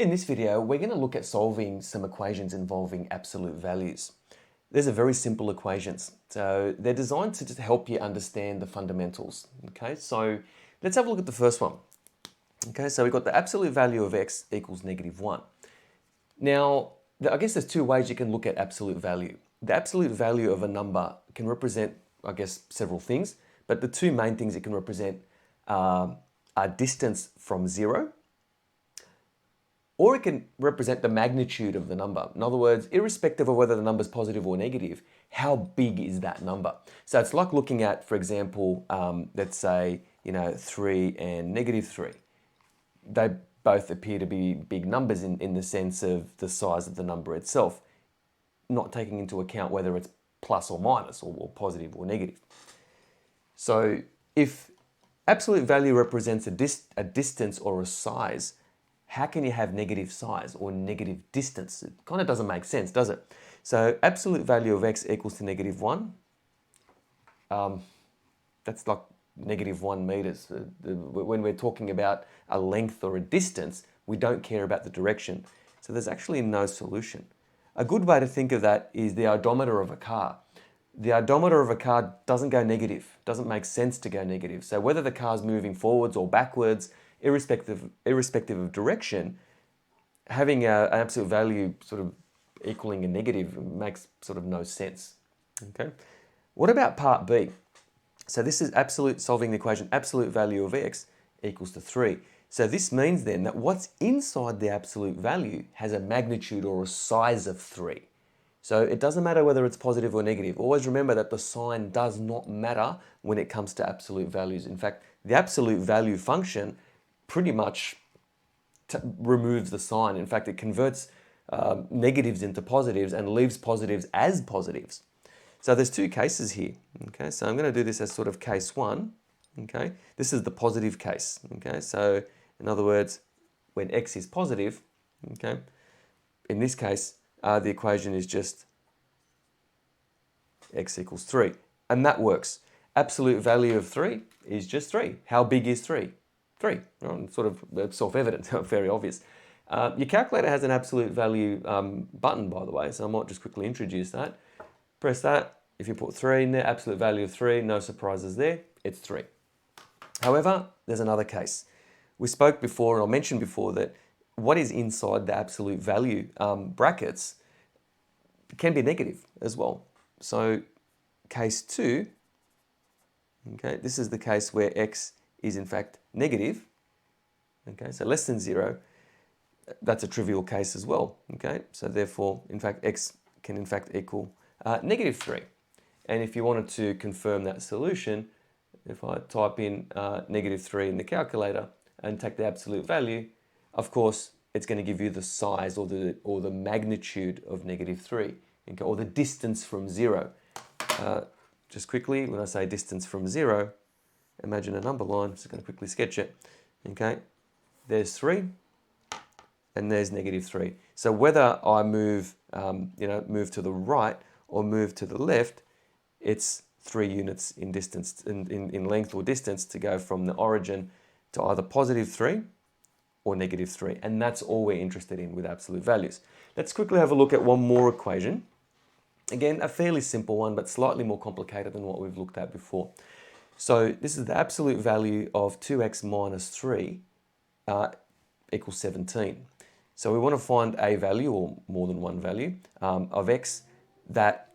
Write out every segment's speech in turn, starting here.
In this video, we're going to look at solving some equations involving absolute values. These are very simple equations, so they're designed to just help you understand the fundamentals. Okay, so let's have a look at the first one. Okay, so we've got the absolute value of x equals -1. Now, I guess there's two ways you can look at absolute value. The absolute value of a number can represent, I guess, several things, but the two main things it can represent are distance from zero, or it can represent the magnitude of the number. In other words, irrespective of whether the number is positive or negative, how big is that number? So it's like looking at, for example, let's say, 3 and -3. They both appear to be big numbers in the sense of the size of the number itself, not taking into account whether it's plus or minus or positive or negative. So if absolute value represents a distance or a size, how can you have negative size or negative distance? It kind of doesn't make sense, does it? So absolute value of x equals to -1. That's like -1 meters. When we're talking about a length or a distance, we don't care about the direction. So there's actually no solution. A good way to think of that is the odometer of a car. The odometer of a car doesn't go negative, doesn't make sense to go negative. So whether the car's moving forwards or backwards, irrespective of direction, having an absolute value sort of equaling a negative makes sort of no sense. Okay. What about part B? So this is solving the equation absolute value of x equals to 3. So this means then that what's inside the absolute value has a magnitude or a size of 3. So it doesn't matter whether it's positive or negative. Always remember that the sign does not matter when it comes to absolute values. In fact, the absolute value function pretty much removes the sign. In fact, it converts negatives into positives and leaves positives as positives. So there's two cases here. Okay, so I'm going to do this as sort of case 1. Okay, this is the positive case. Okay, so in other words, when x is positive, okay, in this case, the equation is just x equals 3. And that works. Absolute value of 3 is just 3. How big is 3? 3. Sort of self-evident, very obvious. Your calculator has an absolute value button, by the way, so I might just quickly introduce that. Press that. If you put 3 in there, absolute value of 3, no surprises there, it's 3. However, there's another case. We spoke before, and I mentioned before, that what is inside the absolute value brackets can be negative as well. So case 2, okay, this is the case where x is in fact negative, okay, so less than 0. That's a trivial case as well, okay, so therefore, in fact, x can in fact equal -3. And if you wanted to confirm that solution, if I type in -3 in the calculator and take the absolute value, of course, it's going to give you the size or the magnitude of -3, okay, or the distance from 0. Just quickly, when I say distance from 0, imagine a number line. Just going to quickly sketch it. Okay, there's 3, and there's -3. So whether I move, move to the right or move to the left, it's 3 units in distance, in length or distance, to go from the origin to either +3 or -3. And that's all we're interested in with absolute values. Let's quickly have a look at one more equation. Again, a fairly simple one, but slightly more complicated than what we've looked at before. So this is the absolute value of 2x minus 3 equals 17. So we want to find a value, or more than one value, of x that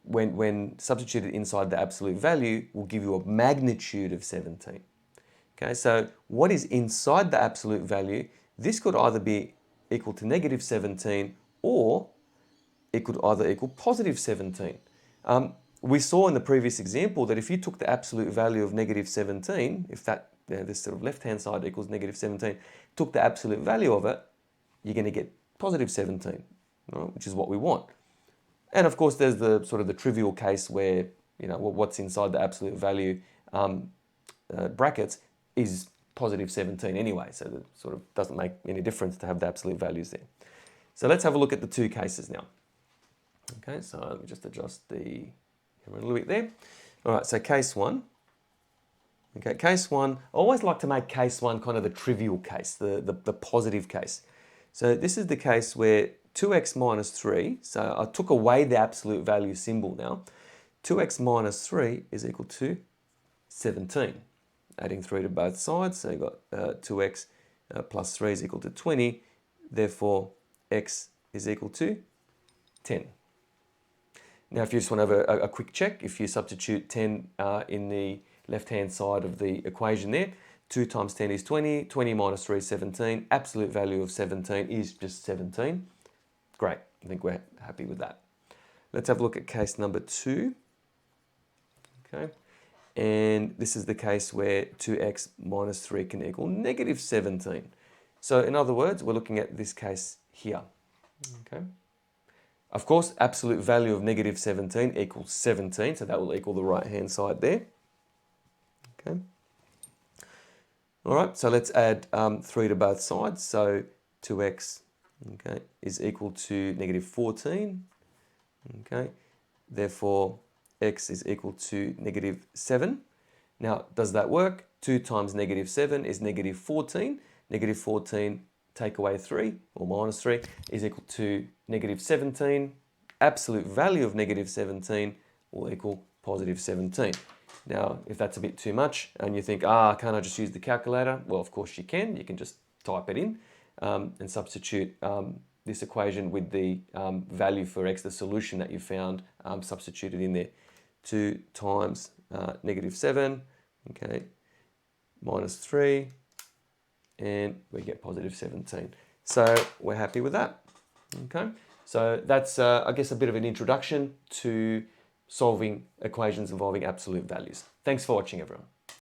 when substituted inside the absolute value will give you a magnitude of 17. Okay, so what is inside the absolute value? This could either be equal to -17, or it could either equal +17. We saw in the previous example that if you took the absolute value of -17, if this sort of left-hand side equals -17, took the absolute value of it, you're going to get +17, right, which is what we want. And of course, there's the sort of the trivial case where, what's inside the absolute value brackets is +17 anyway, so it sort of doesn't make any difference to have the absolute values there. So let's have a look at the two cases now. Okay, so let me just adjust the camera a little bit there. All right, so case 1. Okay, case 1, I always like to make case 1 kind of the trivial case, the positive case. So this is the case where 2x minus 3, so I took away the absolute value symbol now. 2x minus 3 is equal to 17. Adding 3 to both sides, so you've got 2x plus 3 is equal to 20. Therefore, x is equal to 10. Now, if you just want to have a quick check, if you substitute 10 in the left-hand side of the equation there, 2 times 10 is 20, 20 minus 3 is 17, absolute value of 17 is just 17. Great, I think we're happy with that. Let's have a look at case number 2. Okay, and this is the case where 2x minus 3 can equal negative 17. So in other words, we're looking at this case here. Okay. Of course, absolute value of negative 17 equals 17, so that will equal the right-hand side there. Okay. All right, so let's add 3 to both sides. So 2x, okay, is equal to negative 14. Okay, therefore x is equal to negative 7. Now, does that work? 2 times negative 7 is negative 14. Negative 14 take away 3, or minus 3, is equal to negative 17. Absolute value of negative 17 will equal positive 17. Now, if that's a bit too much and you think, can't I just use the calculator? Well, of course you can. You can just type it in and substitute this equation with the value for x, the solution that you found, substituted in there. 2 times negative 7, okay, minus 3, and we get positive 17. So we're happy with that. Okay, so that's, I guess, a bit of an introduction to solving equations involving absolute values. Thanks for watching, everyone.